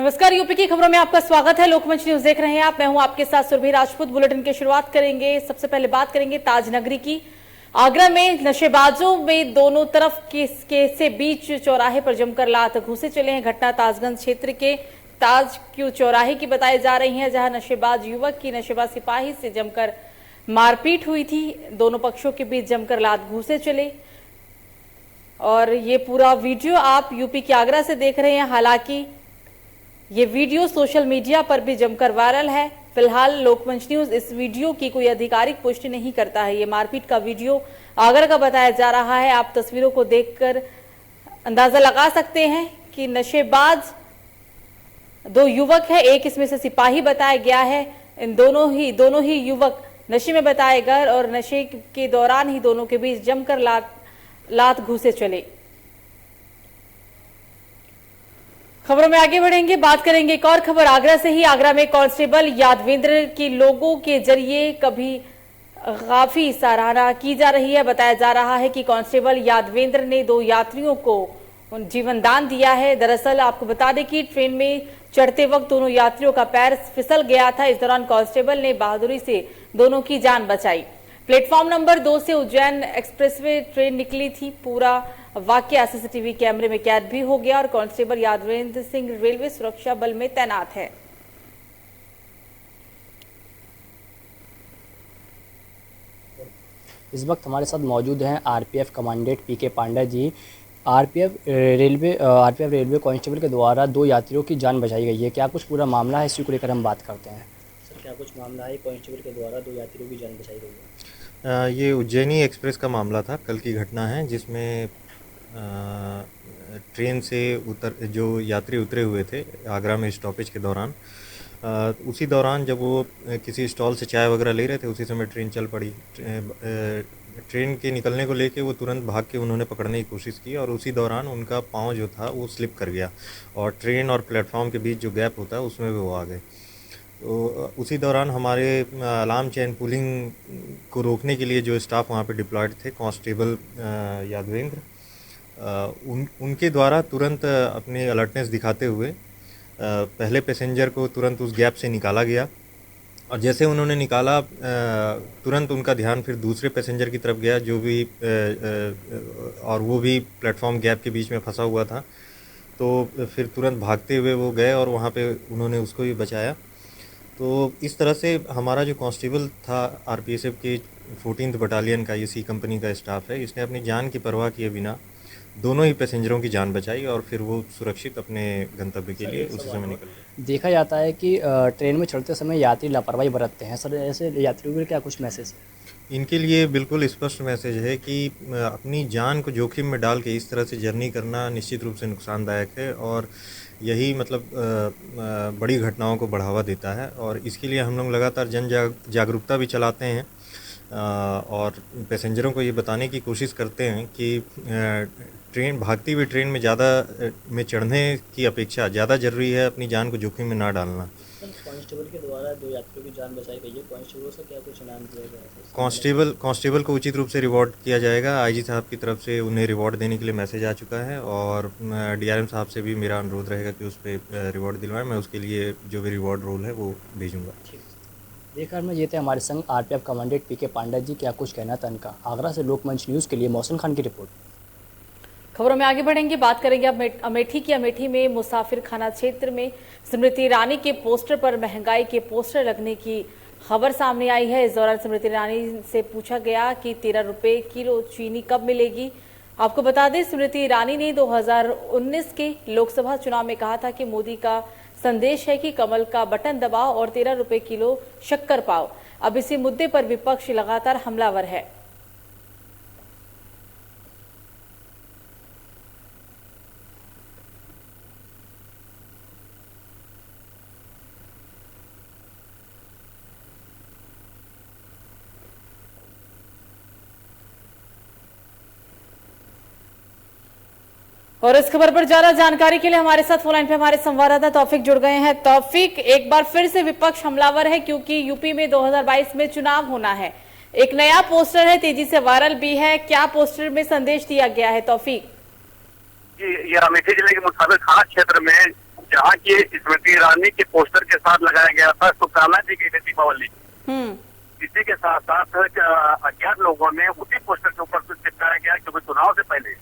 नमस्कार, यूपी की खबरों में आपका स्वागत है। लोकमंच न्यूज देख रहे हैं आप। मैं हूं आपके साथ सुरभि राजपूत। बुलेटिन की शुरुआत करेंगे। सबसे पहले बात करेंगे ताजनगरी की। आगरा में नशेबाजों में दोनों तरफ के बीच चौराहे पर जमकर लात घूसे चले हैं। घटना ताजगंज क्षेत्र के ताज क्यू चौराहे की बताई जा रही है, जहां नशेबाज युवक की नशेबाज सिपाही से जमकर मारपीट हुई थी। दोनों पक्षों के बीच जमकर लात घूसे चले और ये पूरा वीडियो आप यूपी के आगरा से देख रहे हैं। हालांकि ये वीडियो सोशल मीडिया पर भी जमकर वायरल है। फिलहाल लोकमंच न्यूज इस वीडियो की कोई आधिकारिक पुष्टि नहीं करता है। ये मारपीट का वीडियो आगरा का बताया जा रहा है। आप तस्वीरों को देखकर अंदाजा लगा सकते हैं कि नशेबाज दो युवक है, एक इसमें से सिपाही बताया गया है। इन दोनों ही युवक नशे में बताए गए और नशे के दौरान ही दोनों के बीच जमकर लात घूसे चले। खबरों में आगे बढ़ेंगे, बात करेंगे एक और खबर आगरा से ही। आगरा में कांस्टेबल यादवेंद्र की लोगों के जरिए काफी सराहना की जा रही है। बताया जा रहा है कि कांस्टेबल यादवेंद्र ने 2 यात्रियों को जीवन दान दिया है। दरअसल आपको बता दें कि ट्रेन में चढ़ते वक्त दोनों यात्रियों का पैर फिसल गया था। इस दौरान कांस्टेबल ने बहादुरी से दोनों की जान बचाई। प्लेटफॉर्म नंबर 2 से उज्जैन एक्सप्रेसवे ट्रेन निकली थी। पूरा वाकया सीसीटीवी कैमरे में कैद भी हो गया और कांस्टेबल यादवेंद्र सिंह रेलवे सुरक्षा बल में तैनात है। इस वक्त हमारे साथ मौजूद हैं आरपीएफ कमांडेंट पीके पांडा जी। आरपीएफ रेलवे कांस्टेबल के द्वारा 2 यात्रियों की जान बचाई गई है। क्या कुछ पूरा मामला है, इसी को लेकर हम बात करते हैं। सर, क्या कुछ मामला है, कांस्टेबल के द्वारा 2 यात्रियों की जान बचाई गई है? ये उज्जैनी एक्सप्रेस का मामला था। कल की घटना है जिसमें ट्रेन से जो यात्री उतरे हुए थे आगरा में स्टॉपेज के दौरान, उसी दौरान जब वो किसी स्टॉल से चाय वगैरह ले रहे थे, उसी समय ट्रेन चल पड़ी। ट्रेन के निकलने को लेके वो तुरंत भाग के उन्होंने पकड़ने की कोशिश की और उसी दौरान उनका पाँव जो था वो स्लिप कर गया और ट्रेन और प्लेटफॉर्म के बीच जो गैप होता है उसमें वो आ गए। तो उसी दौरान हमारे अलार्म चेन पुलिंग को रोकने के लिए जो स्टाफ वहाँ पे डिप्लॉयड थे, कांस्टेबल यादवेंद्र, उनके द्वारा तुरंत अपने अलर्टनेस दिखाते हुए पहले पैसेंजर को तुरंत उस गैप से निकाला गया और जैसे उन्होंने निकाला तुरंत उनका ध्यान फिर दूसरे पैसेंजर की तरफ गया जो भी और वो भी प्लेटफॉर्म गैप के बीच में फंसा हुआ था। तो फिर तुरंत भागते हुए वो गए और वहाँ पे उन्होंने उसको भी बचाया। तो इस तरह से हमारा जो कांस्टेबल था आरपीएफ की 14th बटालियन का, ये सी कंपनी का स्टाफ है, इसने अपनी जान की परवाह किए बिना दोनों ही पैसेंजरों की जान बचाई और फिर वो सुरक्षित अपने गंतव्य के लिए उसी समय निकल गए। देखा जाता है कि ट्रेन में चढ़ते समय यात्री लापरवाही बरतते हैं। सर, ऐसे यात्रियों के लिए क्या कुछ मैसेज है? इनके लिए बिल्कुल स्पष्ट मैसेज है कि अपनी जान को जोखिम में डाल के इस तरह से जर्नी करना निश्चित रूप से नुकसानदायक है और यही बड़ी घटनाओं को बढ़ावा देता है। और इसके लिए हम लोग लगातार जागरूकता भी चलाते हैं और पैसेंजरों को ये बताने की कोशिश करते हैं कि भागती हुई ट्रेन में में चढ़ने की अपेक्षा ज़्यादा ज़रूरी है अपनी जान को जोखिम में ना डालना। कांस्टेबल के द्वारा 2 यात्रियों की जान बचाई गई है। कांस्टेबल से क्या कुछ इनाम दिया गया है? कांस्टेबल को उचित रूप से रिवॉर्ड किया जाएगा। आईजी साहब की तरफ से उन्हें रिवॉर्ड देने के लिए मैसेज आ चुका है और डीआरएम साहब से भी मेरा अनुरोध रहेगा कि उस पर रिवॉर्ड दिलवाएं। मैं उसके लिए जो भी रिवॉर्ड रोल है वो भेजूँगा। देखकर में ये थे हमारे संग आरपीएफ कमांडेंट पीके पांडा जी। क्या कुछ कहना था इनका। आगरा से लोकमंच न्यूज़ के लिए मौसम खान की रिपोर्ट। खबरों में आगे बढ़ेंगे, बात करेंगे अब अमेठी की। अमेठी में मुसाफिर खाना क्षेत्र में स्मृति ईरानी के पोस्टर पर महंगाई के पोस्टर लगने की खबर सामने आई है। इस दौरान स्मृति ईरानी से पूछा गया कि 13 रुपए किलो चीनी कब मिलेगी। आपको बता दें, स्मृति ईरानी ने 2019 के लोकसभा चुनाव में कहा था कि मोदी का संदेश है कि कमल का बटन दबाओ और 13 रुपए किलो शक्कर पाओ। अब इसी मुद्दे पर विपक्ष लगातार हमलावर है। और इस खबर पर ज्यादा जानकारी के लिए हमारे साथ फोन लाइन पे हमारे संवाददाता तौफिक जुड़ गए हैं। तौफिक, एक बार फिर से विपक्ष हमलावर है क्योंकि यूपी में 2022 में चुनाव होना है। एक नया पोस्टर है, तेजी से वायरल भी है। क्या पोस्टर में संदेश दिया गया है तौफिक? जी, यह अमेठी जिले के मुसाफिर खाना क्षेत्र में जहाँ की स्मृति ईरानी के पोस्टर के साथ लगाया गया था शुभकामनाएं दी गई थी दीपावली। इसी के साथ साथ अज्ञात लोगों ने उसी पोस्टर के ऊपर कुछ चिपकाया गया, क्योंकि चुनाव से पहले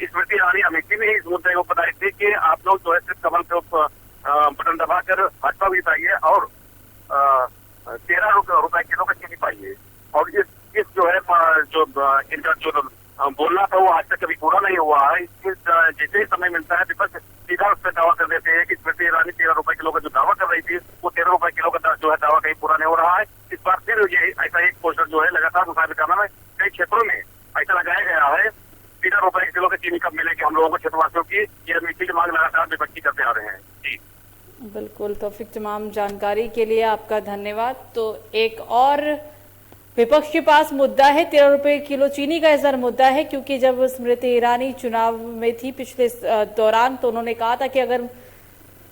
स्मृति ईरानी अमेठी में ही इस मुद्दे को बताई थी कि आप लोग जो है सिर्फ कमल के बटन दबाकर भाजपा भी पाइए और 13 रुपए किलो का चीनी पाइए। और इस जो है जो इनका जो बोलना था वो आज तक कभी पूरा नहीं हुआ है। जैसे ही समय मिलता है विपक्ष सीधा उस पर दावा कर देते हैं कि स्मृति ईरानी 13 रुपए किलो का जो दावा कर रही थी वो 13 रुपए किलो का जो है दावा कहीं पूरा नहीं हो रहा है। इस बार फिर ये ऐसा एक पोस्टर जो है लगातार मुसाबिकाना में कई क्षेत्रों में ऐसा लगाया गया है 13 रुपए किलो की चीनी कब मिलेगी हम लोगों को क्षेत्रवासियों की, ये मिट्टी की मांग लगातार विपक्षी करते आ रहे हैं। जी बिल्कुल तौफीक, तमाम जानकारी के लिए आपका धन्यवाद। तो एक और विपक्ष के पास मुद्दा है 13 रुपए किलो चीनी का। इस बार मुद्दा है क्योंकि जब स्मृति ईरानी चुनाव में थी पिछले दौरान तो उन्होंने कहा था कि अगर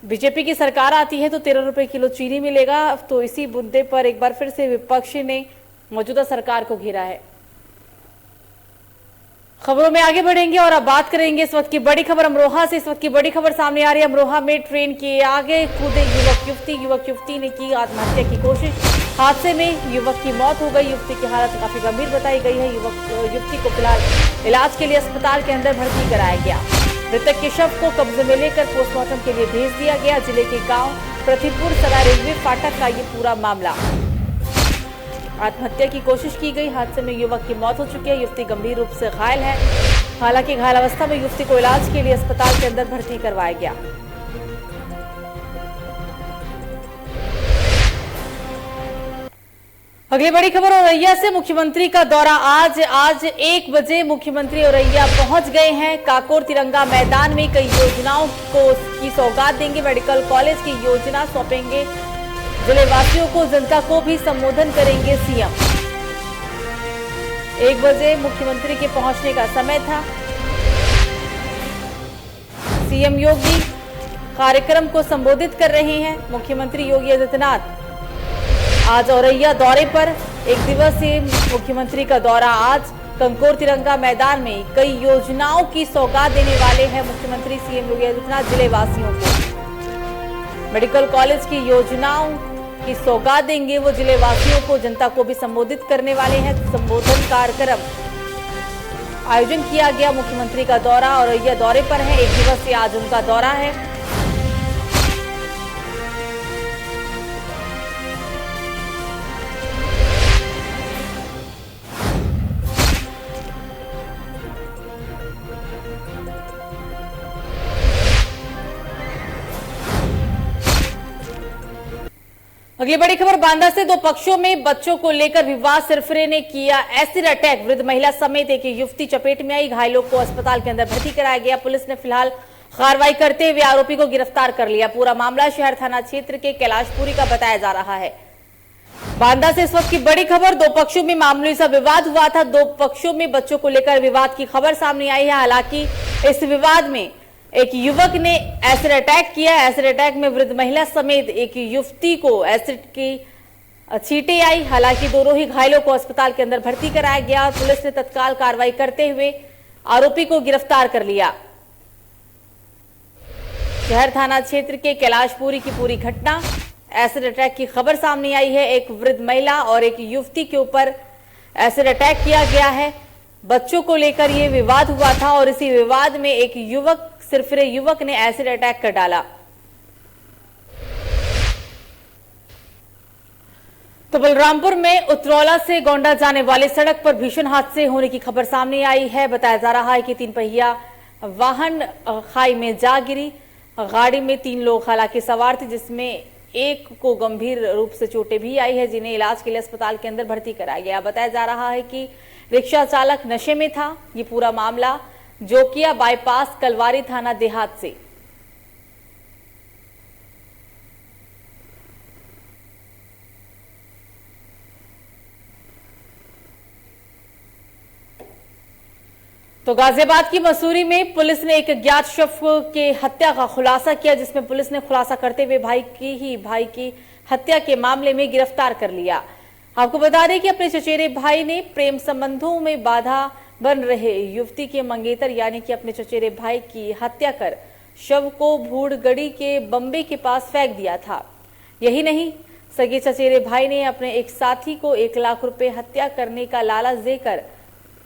बीजेपी की सरकार आती है तो 13 रुपए किलो चीनी मिलेगा। तो इसी मुद्दे पर एक बार फिर से विपक्ष ने मौजूदा सरकार को घेरा है। खबरों में आगे बढ़ेंगे और अब बात करेंगे इस वक्त की बड़ी खबर अमरोहा से। इस वक्त की बड़ी खबर सामने आ रही है। अमरोहा में ट्रेन के आगे कूदे युवक युवती ने की आत्महत्या की कोशिश। हादसे में युवक की मौत हो गई। युवती की हालत काफी गंभीर बताई गई है। युवती को फिलहाल इलाज के लिए अस्पताल के अंदर भर्ती कराया गया। मृतक के शव को कब्जे में लेकर पोस्टमार्टम के लिए भेज दिया गया। जिले के गांव प्रतिपुर सरा रेलवे फाटक का ये पूरा मामला। आत्महत्या की कोशिश की गई। हादसे में युवक की मौत हो चुकी है। युवती गंभीर रूप से घायल है। हालांकि घायल अवस्था में युवती को इलाज के लिए अस्पताल के अंदर भर्ती करवाया गया। अगली बड़ी खबर औरैया से। मुख्यमंत्री का दौरा आज 1 बजे मुख्यमंत्री औरैया पहुंच गए हैं। काकोर तिरंगा मैदान में कई योजनाओं की सौगात देंगे। मेडिकल कॉलेज की योजना सौंपेंगे जिले वासियों को। जनता को भी संबोधन करेंगे सीएम। 1 बजे मुख्यमंत्री के पहुंचने का समय था। सीएम योगी कार्यक्रम को संबोधित कर रहे हैं। मुख्यमंत्री योगी आदित्यनाथ आज औरैया दौरे पर। 1 दिवसीय मुख्यमंत्री का दौरा आज। कंकोर तिरंगा मैदान में कई योजनाओं की सौगात देने वाले हैं मुख्यमंत्री सीएम योगी आदित्यनाथ जिले वासियों को। मेडिकल कॉलेज की योजनाओं की सौगात देंगे वो जिले वासियों को। जनता को भी संबोधित करने वाले हैं। संबोधन कार्यक्रम आयोजन किया गया। मुख्यमंत्री का दौरा औरैया दौरे पर है। 1 दिवसीय आज उनका दौरा है। अगली बड़ी खबर बांदा से। 2 पक्षों में बच्चों को लेकर विवाद। सिरफिरे ने किया एसिड अटैक। वृद्ध महिला समेत एक युवती चपेट में आई। घायलों को अस्पताल के अंदर भर्ती कराया गया। पुलिस ने फिलहाल कार्रवाई करते हुए आरोपी को गिरफ्तार कर लिया। पूरा मामला शहर थाना क्षेत्र के कैलाशपुरी का बताया जा रहा है। बांदा से इस वक्त की बड़ी खबर। 2 पक्षों में मामूली सा विवाद हुआ था। 2 पक्षों में बच्चों को लेकर विवाद की खबर सामने आई है। हालांकि इस विवाद में एक युवक ने एसिड अटैक किया। एसिड अटैक में वृद्ध महिला समेत एक युवती को एसिड की छींटे आई। हालांकि दोनों ही घायलों को अस्पताल के अंदर भर्ती कराया गया। पुलिस ने तत्काल कार्रवाई करते हुए आरोपी को गिरफ्तार कर लिया। शहर थाना क्षेत्र के कैलाशपुरी की पूरी घटना। एसिड अटैक की खबर सामने आई है। एक वृद्ध महिला और एक युवती के ऊपर एसिड अटैक किया गया है। बच्चों को लेकर यह विवाद हुआ था और इसी विवाद में एक सिरफिरे युवक ने एसिड अटैक कर डाला। तो बलरामपुर में उतरौला से गोंडा जाने वाली सड़क पर भीषण हादसे होने की खबर सामने आई है। बताया जा रहा है कि 3 पहिया वाहन खाई में जा गिरी। गाड़ी में 3 लोग हालांकि सवार थे, जिसमें एक को गंभीर रूप से चोटें भी आई है, जिन्हें इलाज के लिए अस्पताल के अंदर भर्ती कराया गया। बताया जा रहा है कि रिक्शा चालक नशे में था। ये पूरा मामला जोकिया बाईपास कलवारी थाना देहात से। तो गाजियाबाद की मसूरी में पुलिस ने एक अज्ञात शख्स के हत्या का खुलासा किया, जिसमें पुलिस ने खुलासा करते हुए भाई की हत्या के मामले में गिरफ्तार कर लिया। आपको बता दें कि अपने चचेरे भाई ने प्रेम संबंधों में बाधा बन रहे युवती के मंगेतर यानी कि अपने चचेरे भाई की हत्या कर शव को भूड़गड़ी के बम्बे के पास फेंक दिया था। यही नहीं, सगे चचेरे भाई ने अपने एक साथी को 1 लाख रुपए हत्या करने का लालच देकर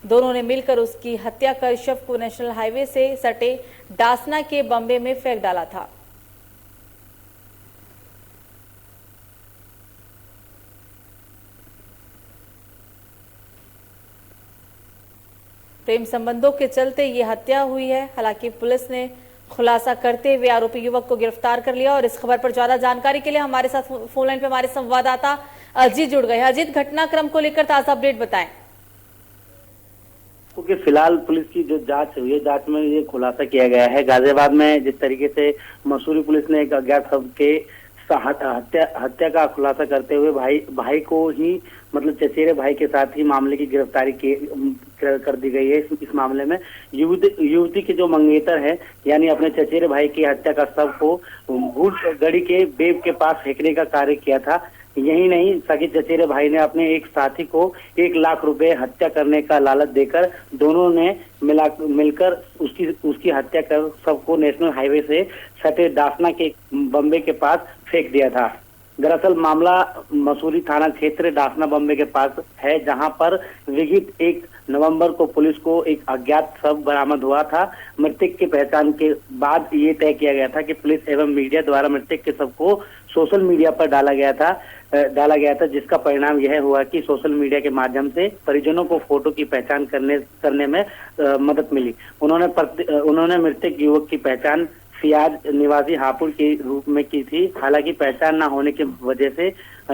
दोनों ने मिलकर उसकी हत्या कर शव को नेशनल हाईवे से सटे डासना के बम्बे में फेंक डाला था। प्रेम संबंधों के चलते ये हत्या हुई है। हालांकि पुलिस ने खुलासा करते हुए आरोपी युवक को गिरफ्तार कर लिया। और इस खबर पर ज्यादा जानकारी के लिए हमारे साथ फोन लाइन पे हमारे संवाददाता अजीत जुड़ गए। अजीत, घटनाक्रम को लेकर ताजा अपडेट बताएं। क्योंकि फिलहाल पुलिस की जो जांच हुई है, जांच में ये खुलासा किया गया है। गाजियाबाद में जिस तरीके से मसूरी पुलिस ने एक अज्ञात शव के हत्या का खुलासा करते हुए भाई को ही मतलब चचेरे भाई के साथ ही मामले की गिरफ्तारी कर दी गई है। इस मामले में युवती के जो मंगेतर है, यानी अपने चचेरे भाई की हत्या का शव को भूड़गड़ी के बेब के पास फेंकने का कार्य किया था। यही नहीं, सगे चचेरे भाई ने अपने एक साथी को 1 लाख रुपए हत्या करने का लालच देकर दोनों ने मिलकर उसकी हत्या कर सबको नेशनल हाईवे से सटे डासना के बम्बे के पास फेंक दिया था। दरअसल मामला मसूरी थाना क्षेत्र डासना बम्बे के पास है, जहां पर विगत 1 नवंबर को पुलिस को एक अज्ञात शव बरामद हुआ था। मृतक की पहचान के बाद ये तय किया गया था कि पुलिस एवं मीडिया द्वारा मृतक के शव को सोशल मीडिया पर डाला गया था, जिसका परिणाम यह हुआ कि सोशल मीडिया के माध्यम से परिजनों को फोटो की पहचान करने में मदद मिली। उन्होंने मृतक युवक की पहचान फियाज निवासी हापुड़ के रूप में की थी। हालांकि पहचान न होने की वजह से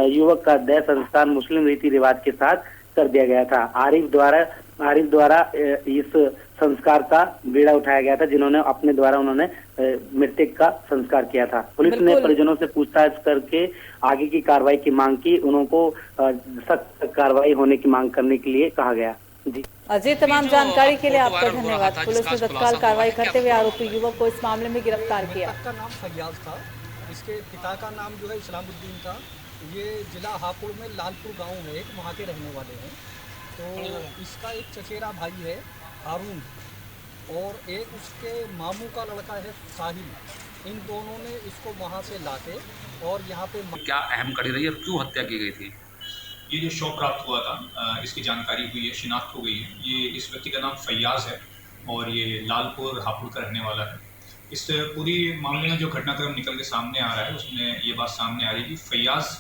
युवक का देह संस्कार मुस्लिम रीति रिवाज के साथ कर दिया गया था। आरिफ द्वारा इस संस्कार का बीड़ा उठाया गया था, जिन्होंने अपने द्वारा उन्होंने मृतक का संस्कार किया था। पुलिस ने परिजनों से पूछताछ करके आगे की कार्रवाई की मांग की। उनको सख्त कार्रवाई होने की मांग करने के लिए कहा गया। जी अजय, तमाम जानकारी के लिए आपका धन्यवाद। पुलिस ने तत्काल कार्रवाई करते हुए आरोपी युवक को इस मामले में गिरफ्तार किया। का नाम फैयाज था, इसके पिता का नाम जो है इस्लामुद्दीन था। ये जिला हापुड़ में लालपुर गांव में एक वहाँ के रहने वाले हैं। तो इसका एक चचेरा भाई है हारून और एक उसके मामू का लड़का है साहिल। इन दोनों ने इसको वहाँ से लाके और यहाँ पे क्या अहम कड़ी रही और क्यों हत्या की गई थी? ये जो शव प्राप्त हुआ था, इसकी जानकारी हुई है, शिनाख्त हो गई है। ये इस व्यक्ति का नाम फैयाज है और ये लालपुर हापुड़ का रहने वाला है। इस पूरी मामले में जो घटनाक्रम निकल के सामने आ रहा है, उसमें ये बात सामने आ रही है कि फैयाज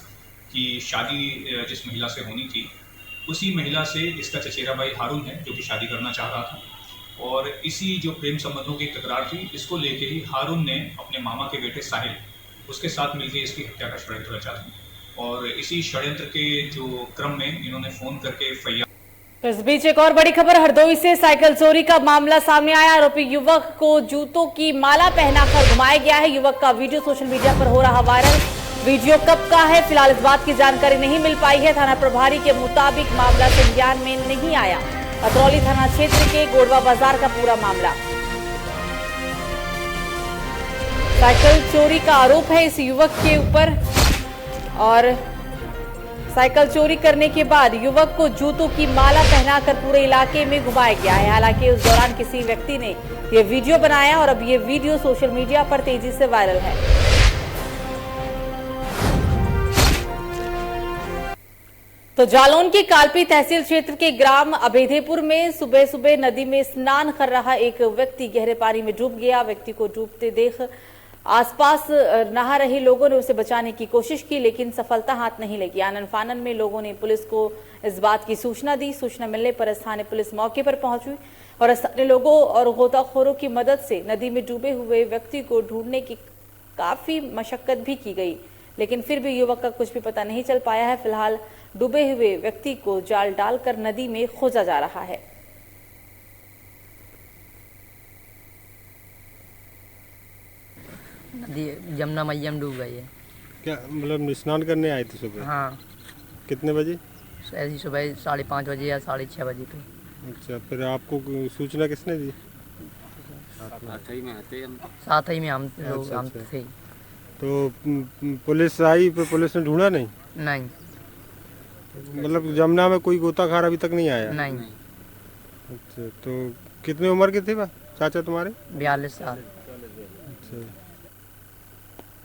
की शादी जिस महिला से होनी थी, उसी महिला से इसका चचेरा भाई हारून है, जो कि शादी करना चाह रहा था। और इसी जो प्रेम संबंधों की तकरार थी, इसको लेके ही हारून ने अपने मामा के बेटे साहिल, उसके साथ मिलकर इसकी हत्या का षड्यंत्र रचा था। और इसी षड्यंत्र के जो क्रम में इन्होंने फोन करके फैयाज। इस बीच एक और बड़ी खबर हरदोई से साइकिल चोरी का मामला सामने आया। आरोपी युवक को जूतों की माला पहनाकर घुमाया गया है। युवक का वीडियो सोशल मीडिया पर हो रहा वायरल। वीडियो कब का है, फिलहाल इस बात की जानकारी नहीं मिल पाई है। थाना प्रभारी के मुताबिक मामला संज्ञान में नहीं आया। अतरौली थाना क्षेत्र के गोड़वा बाजार का पूरा मामला। साइकिल चोरी का आरोप है इस युवक के ऊपर और साइकिल चोरी करने के बाद युवक को जूतों की माला पहनाकर पूरे इलाके में घुमाया गया है। हालांकि उस दौरान किसी व्यक्ति ने यह वीडियो बनाया और अब यह वीडियो सोशल मीडिया पर तेजी से वायरल है। तो जालौन की कालपी तहसील क्षेत्र के ग्राम अभेदेपुर में सुबह सुबह नदी में स्नान कर रहा एक व्यक्ति गहरे पानी में डूब गया। व्यक्ति को डूबते देख आसपास नहा रहे लोगों ने उसे बचाने की कोशिश की, लेकिन सफलता हाथ नहीं लगी। आनन फानन में लोगों ने पुलिस को इस बात की सूचना दी। सूचना मिलने पर स्थानीय पुलिस मौके पर पहुंची और स्थानीय लोगों और गोताखोरों की मदद से नदी में डूबे हुए व्यक्ति को ढूंढने की काफी मशक्कत भी की गई, लेकिन फिर भी युवक का कुछ भी पता नहीं चल पाया है। फिलहाल डूबे हुए व्यक्ति को जाल डालकर नदी में खोजा जा रहा है। नदी यमुना मैया में डूब गई है। क्या मतलब स्नान करने आए थे सुबह? हाँ। कितने बजे? ऐसी सुबह 5:30 बजे या 6:30 बजे पे। अच्छा, फिर आपको सूचना किसने दी? साथ ही में हम लोग हम थे। तो पुलिस आई, पर पुलिस ने ढूंढा नहीं? नहीं। मतलब जमुना में कोई गोताखार अभी तक नहीं आया? नहीं। अच्छा, तो कितने उम्र के थे चाचा तुम्हारे? 42 साल। अच्छा,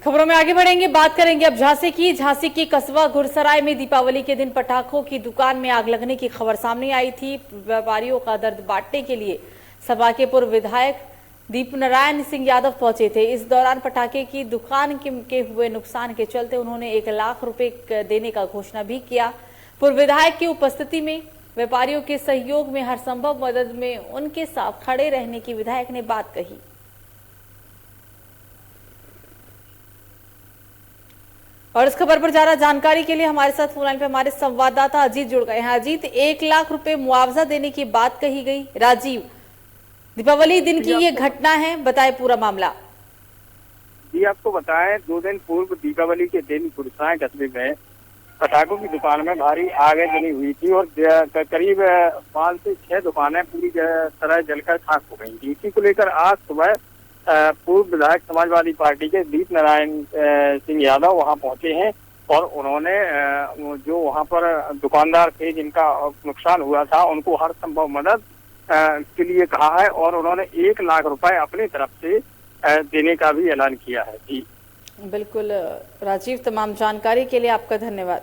खबरों में आगे बढ़ेंगे, बात करेंगे अब झांसी की। झांसी की कस्बा घुड़सराय में दीपावली के दिन पटाखों की दुकान में आग लगने की खबर सामने आई थी। व्यापारियों का दर्द बांटने के लिए सपा के पूर्व विधायक दीपनारायण सिंह यादव पहुंचे थे। इस दौरान पटाखे की दुकान के हुए नुकसान के चलते उन्होंने 1 लाख रुपए देने का घोषणा भी किया। पूर्व विधायक की उपस्थिति में व्यापारियों के सहयोग में हर संभव मदद में उनके साथ खड़े रहने की विधायक ने बात कही। और इस खबर पर ज्यादा जानकारी के लिए हमारे साथ फोन लाइन पे हमारे संवाददाता अजीत जुड़ गए हैं। अजीत, 1 लाख रुपए मुआवजा देने की बात कही गई। राजीव, दीपावली दिन की ये घटना है, बताएं पूरा मामला। जी आपको बताएं, 2 दिन पूर्व दीपावली के दिन घुड़सराय कस्बे में पटाखों की दुकान में भारी आग जली हुई थी और करीब 5 से 6 दुकानें पूरी तरह जलकर खाक हो गई थी। इसी को लेकर आज सुबह पूर्व विधायक समाजवादी पार्टी के दीपनारायण सिंह यादव वहां पहुंचे हैं और उन्होंने जो वहां पर दुकानदार थे जिनका नुकसान हुआ था उनको हर संभव मदद के लिए कहा है और उन्होंने 1 लाख रुपए अपनी तरफ से देने का भी ऐलान किया है। जी बिल्कुल राजीव, तमाम जानकारी के लिए आपका धन्यवाद।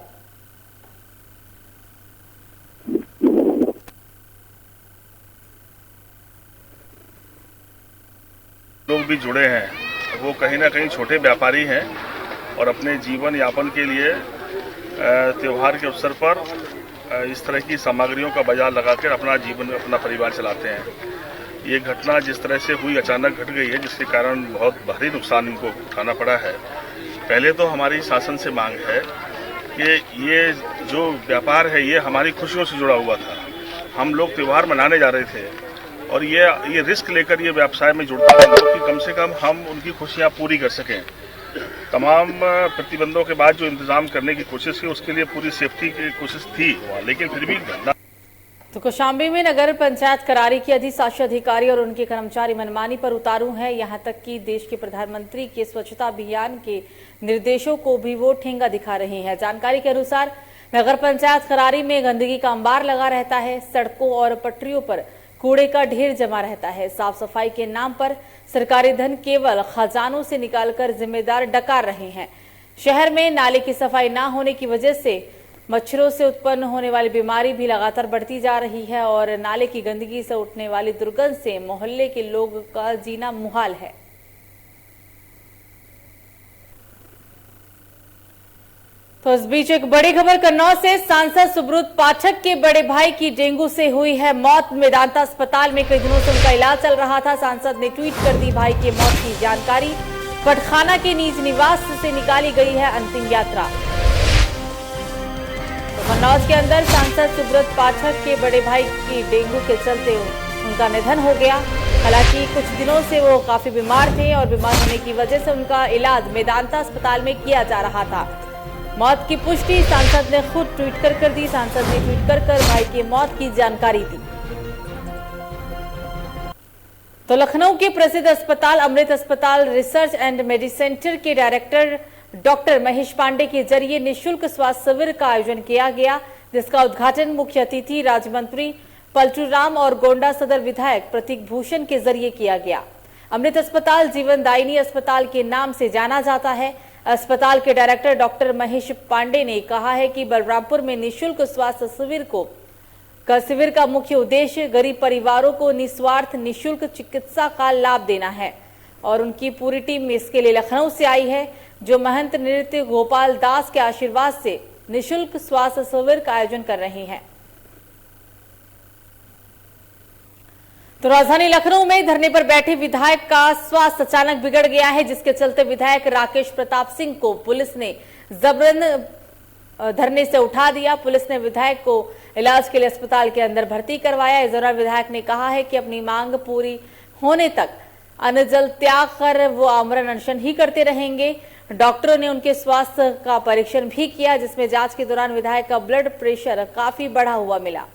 लोग भी जुड़े हैं, वो कहीं ना कहीं छोटे व्यापारी हैं और अपने जीवन यापन के लिए त्योहार के अवसर पर इस तरह की सामग्रियों का बाजार लगाकर अपना जीवन अपना परिवार चलाते हैं। ये घटना जिस तरह से हुई अचानक घट गई है जिसके कारण बहुत भारी नुकसान इनको उठाना पड़ा है। पहले तो हमारी शासन से मांग है कि ये जो व्यापार है ये हमारी खुशियों से जुड़ा हुआ था। हम लोग त्यौहार मनाने जा रहे थे और ये रिस्क लेकर ये व्यवसाय में जुड़ता है लोग कि कम से कम हम उनकी खुशियाँ पूरी कर सकें। तमाम प्रतिबंधों के बाद जो इंतजाम करने की कोशिश की उसके लिए पूरी सेफ्टी की कोशिश थी, लेकिन फिर भी घटना। तो कौशाम्बी में नगर पंचायत करारी के अधिशासी अधिकारी और उनके कर्मचारी मनमानी पर उतारू हैं। यहां तक कि देश के प्रधानमंत्री के स्वच्छता अभियान के निर्देशों को भी वो ठेंगा दिखा रहे हैं। जानकारी के अनुसार नगर पंचायत करारी में गंदगी का अंबार लगा रहता है। सड़कों और पटरियों पर कूड़े का ढेर जमा रहता है। साफ सफाई के नाम पर सरकारी धन केवल खजानों से निकालकर जिम्मेदार डकार रहे हैं। शहर में नाले की सफाई न होने की वजह से मच्छरों से उत्पन्न होने वाली बीमारी भी लगातार बढ़ती जा रही है और नाले की गंदगी से उठने वाली दुर्गंध से मोहल्ले के लोगों का जीना मुहाल है। तो इस बीच एक बड़ी खबर कन्नौज से। सांसद सुब्रत पाठक के बड़े भाई की डेंगू से हुई है मौत। मेदांता अस्पताल में कई दिनों से उनका इलाज चल रहा था। सांसद ने ट्वीट कर दी भाई के मौत की जानकारी। पटखाना के निज निवास से निकाली गई है अंतिम यात्रा। तो कन्नौज के अंदर सांसद सुब्रत पाठक के बड़े भाई की डेंगू के चलते उनका निधन हो गया। हालांकि कुछ दिनों से वो काफी बीमार थे और बीमार होने की वजह से उनका इलाज मेदांता अस्पताल में किया जा रहा था। मौत की पुष्टि सांसद ने खुद ट्वीट कर दी। सांसद ने ट्वीट कर भाई की मौत की जानकारी दी। तो लखनऊ के प्रसिद्ध अस्पताल अमृत अस्पताल रिसर्च एंड मेडिसिन सेंटर के डायरेक्टर डॉक्टर महेश पांडे के जरिए निःशुल्क स्वास्थ्य शिविर का आयोजन किया गया, जिसका उद्घाटन मुख्य अतिथि राज्य मंत्री पलटू राम और गोंडा सदर विधायक प्रतीक भूषण के जरिए किया गया। अमृत अस्पताल जीवनदायिनी अस्पताल के नाम से जाना जाता है। अस्पताल के डायरेक्टर डॉक्टर महेश पांडे ने कहा है कि बलरामपुर में निःशुल्क स्वास्थ्य शिविर का मुख्य उद्देश्य गरीब परिवारों को निस्वार्थ निःशुल्क चिकित्सा का लाभ देना है और उनकी पूरी टीम इसके लिए लखनऊ से आई है, जो महंत नृत्य गोपाल दास के आशीर्वाद से निःशुल्क स्वास्थ्य शिविर का आयोजन कर रहे हैं। तो राजधानी लखनऊ में धरने पर बैठे विधायक का स्वास्थ्य अचानक बिगड़ गया है, जिसके चलते विधायक राकेश प्रताप सिंह को पुलिस ने जबरन धरने से उठा दिया। पुलिस ने विधायक को इलाज के लिए अस्पताल के अंदर भर्ती करवाया। इस दौरान विधायक ने कहा है कि अपनी मांग पूरी होने तक अन्न जल त्याग कर वो आमरण अनशन ही करते रहेंगे। डॉक्टरों ने उनके स्वास्थ्य का परीक्षण भी किया, जिसमें जांच के दौरान विधायक का ब्लड प्रेशर काफी बढ़ा हुआ मिला।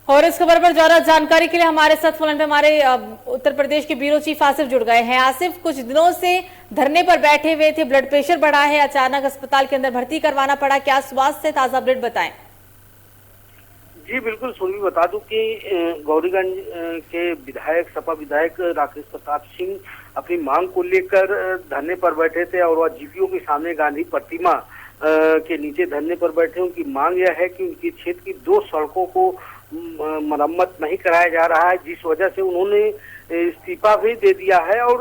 और इस खबर पर ज्यादा जानकारी के लिए हमारे साथ फोन पे हमारे उत्तर प्रदेश के ब्यूरो चीफ आसिफ जुड़ गए हैं। आसिफ, कुछ दिनों से धरने पर बैठे हुए थे, ब्लड प्रेशर बढ़ा है, अचानक अस्पताल के अंदर भर्ती करवाना पड़ा, क्या स्वास्थ्य से ताजा अपडेट बताएं? जी बिल्कुल, सुरभि बता दूं कि गौरीगंज के विधायक, सपा विधायक राकेश प्रताप सिंह अपनी मांग को लेकर धरने पर बैठे थे और वह जीपीओ के सामने गांधी प्रतिमा के नीचे धरने पर बैठे। उनकी मांग यह है कि उनकी क्षेत्र की 2 सड़कों को मरम्मत नहीं कराया जा रहा है, जिस वजह से उन्होंने इस्तीफा भी दे दिया है। और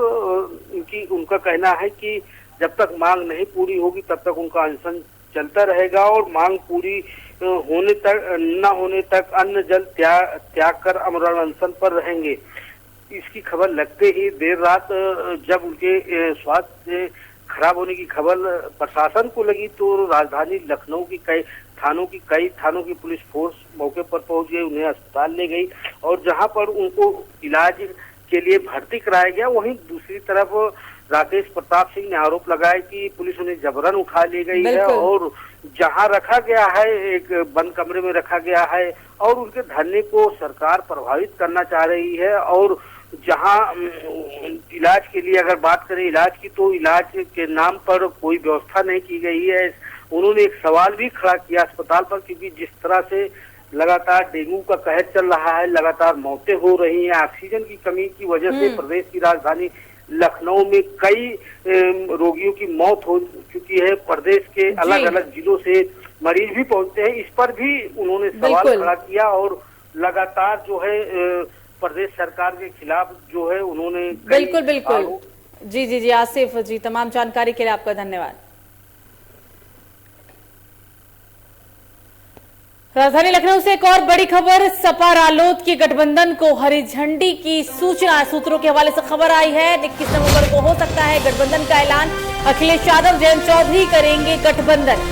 उनका कहना है कि जब तक मांग नहीं पूरी होगी तब तक उनका अनशन चलता रहेगा और मांग पूरी न होने तक अन्न जल त्याग कर अमरण अनशन पर रहेंगे। इसकी खबर लगते ही देर रात जब उनके स्वास्थ्य खराब होने की खबर प्रशासन को लगी तो राजधानी लखनऊ की कई थानों की पुलिस फोर्स मौके पर पहुंच गई, उन्हें अस्पताल ले गई और जहां पर उनको इलाज के लिए भर्ती कराया गया। वहीं दूसरी तरफ राकेश प्रताप सिंह ने आरोप लगाया कि पुलिस उन्हें जबरन उठा ली गई है और जहां रखा गया है एक बंद कमरे में रखा गया है और उनके धरने को सरकार प्रभावित करना चाह रही है। और जहां इलाज के लिए अगर बात करें इलाज की, तो इलाज के नाम पर कोई व्यवस्था नहीं की गई है। उन्होंने एक सवाल भी खड़ा किया अस्पताल पर, क्योंकि जिस तरह से लगातार डेंगू का कहर चल रहा है, लगातार मौतें हो रही हैं, ऑक्सीजन की कमी की वजह से प्रदेश की राजधानी लखनऊ में कई रोगियों की मौत हो चुकी है। प्रदेश के अलग अलग जिलों से मरीज भी पहुंचते हैं, इस पर भी उन्होंने सवाल खड़ा किया और लगातार जो है प्रदेश सरकार के खिलाफ जो है उन्होंने बिल्कुल जी आसिफ जी, तमाम जानकारी के लिए आपका धन्यवाद। राजधानी लखनऊ से एक और बड़ी खबर, सपा रालोद के गठबंधन को हरी झंडी की सूचना सूत्रों के हवाले से खबर आई है। 21 नवंबर को हो सकता है गठबंधन का ऐलान, अखिलेश यादव, जयंत चौधरी करेंगे गठबंधन।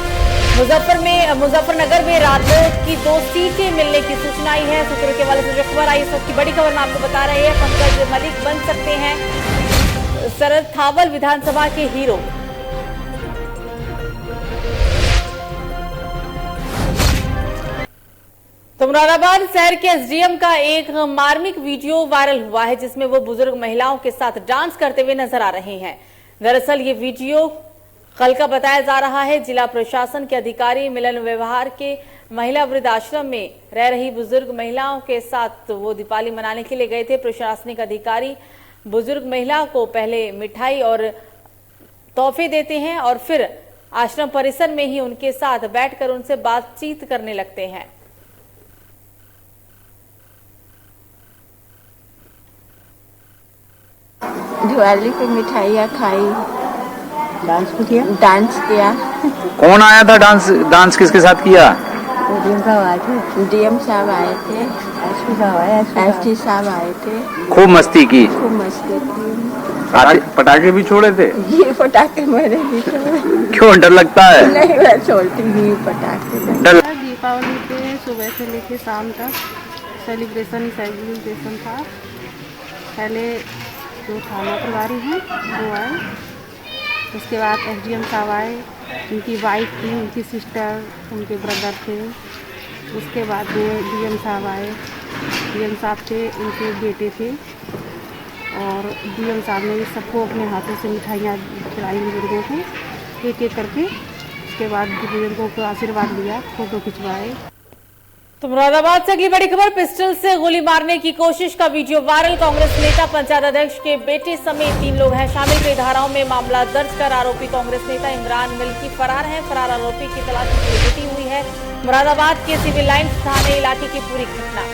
मुजफ्फरनगर में रालोद की 2 सीटें मिलने की सूचना आई है। सूत्रों के हवाले से जो खबर आई, इस वक्त की बड़ी खबर मैं आपको बता रही है। पंकज मलिक बन सकते हैं शरद थावल विधानसभा के हीरो। तो मुरादाबाद शहर के एसडीएम का एक मार्मिक वीडियो वायरल हुआ है, जिसमें वो बुजुर्ग महिलाओं के साथ डांस करते हुए नजर आ रहे हैं। दरअसल ये वीडियो कल का बताया जा रहा है। जिला प्रशासन के अधिकारी मिलन व्यवहार के महिला वृद्धाश्रम में रह रही बुजुर्ग महिलाओं के साथ वो दीपावली मनाने के लिए गए थे। प्रशासनिक अधिकारी बुजुर्ग महिला को पहले मिठाई और तोहफे देते हैं और फिर आश्रम परिसर में ही उनके साथ बैठकर उनसे बातचीत करने लगते हैं। दिवाली पे मिठाइयाँ खाई, डांस किया। कौन आया था? डांस किसके साथ किया? डीएम साहब आए थे, एसपी साहब आए थे। खूब मस्ती की। पटाखे भी छोड़े थे? ये पटाखे मैंने भी छोड़े। क्यों, डर लगता है? नहीं, मैं छोड़ती नहीं पटाखे। दीपावली पे सुबह से लेकर शाम तक सेलिब्रेशन था। पहले जो थाना प्रभारी हैं वो आए, उसके बाद एसडीएम साहब आए, उनकी वाइफ थी, उनकी सिस्टर, उनके ब्रदर थे। उसके बाद डीएम साहब आए, डीएम साहब थे, उनके बेटे थे और डीएम साहब ने सबको अपने हाथों से मिठाइयाँ खिलाई बुजुर्गों को एक एक करके। उसके बाद बुजुर्गों को आशीर्वाद लिया, फोटो खिंचवाए। तो मुरादाबाद से अगली बड़ी खबर, पिस्टल से गोली मारने की कोशिश का वीडियो वायरल। कांग्रेस नेता पंचायत अध्यक्ष के बेटे समेत 3 लोग हैं शामिल। कई धाराओं में मामला दर्ज कर आरोपी कांग्रेस नेता इमरान मिल्की फरार है। फरार आरोपी की तलाश जुटी हुई है। मुरादाबाद के सिविल लाइन्स थाने इलाके की पूरी घटना।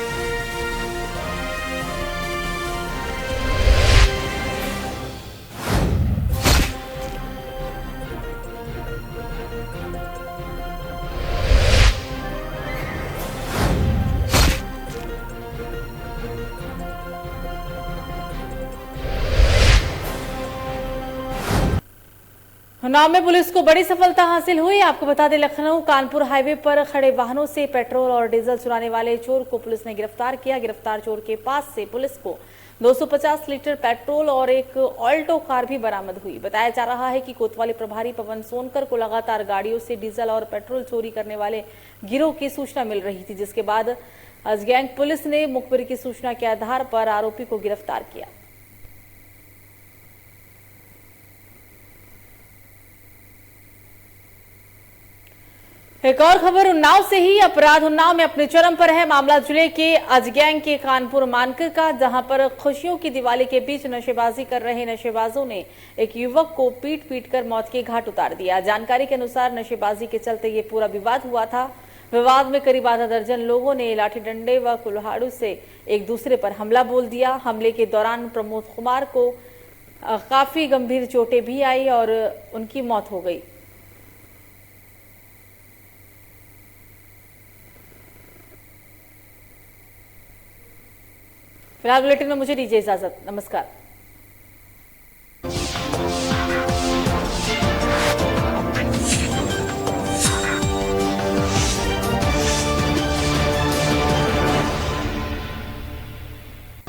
उन्नाव में पुलिस को बड़ी सफलता हासिल हुई। आपको बता दें, लखनऊ कानपुर हाईवे पर खड़े वाहनों से पेट्रोल और डीजल चुराने वाले चोर को पुलिस ने गिरफ्तार किया। गिरफ्तार चोर के पास से पुलिस को 250 लीटर पेट्रोल और एक ऑल्टो कार भी बरामद हुई। बताया जा रहा है कि कोतवाली प्रभारी पवन सोनकर को लगातार गाड़ियों से डीजल और पेट्रोल चोरी करने वाले गिरोह की सूचना मिल रही थी, जिसके बाद गैंग पुलिस ने मुखबिर की सूचना के आधार पर आरोपी को गिरफ्तार किया। एक और खबर उन्नाव से ही। अपराध उन्नाव में अपने चरम पर है। मामला जिले के अजगैंग के कानपुर मानकर का, जहां पर खुशियों की दिवाली के बीच नशेबाजी कर रहे नशेबाजों ने एक युवक को पीट पीट कर मौत के घाट उतार दिया। जानकारी के अनुसार नशेबाजी के चलते ये पूरा विवाद हुआ था। विवाद में करीब आधा दर्जन लोगों ने लाठी डंडे व कुल्हाड़ों से एक दूसरे पर हमला बोल दिया। हमले के दौरान प्रमोद कुमार को काफी गंभीर चोटें भी आई और उनकी मौत हो गई। फिलहाल बुलेटिन में मुझे दीजिए इजाजत। नमस्कार।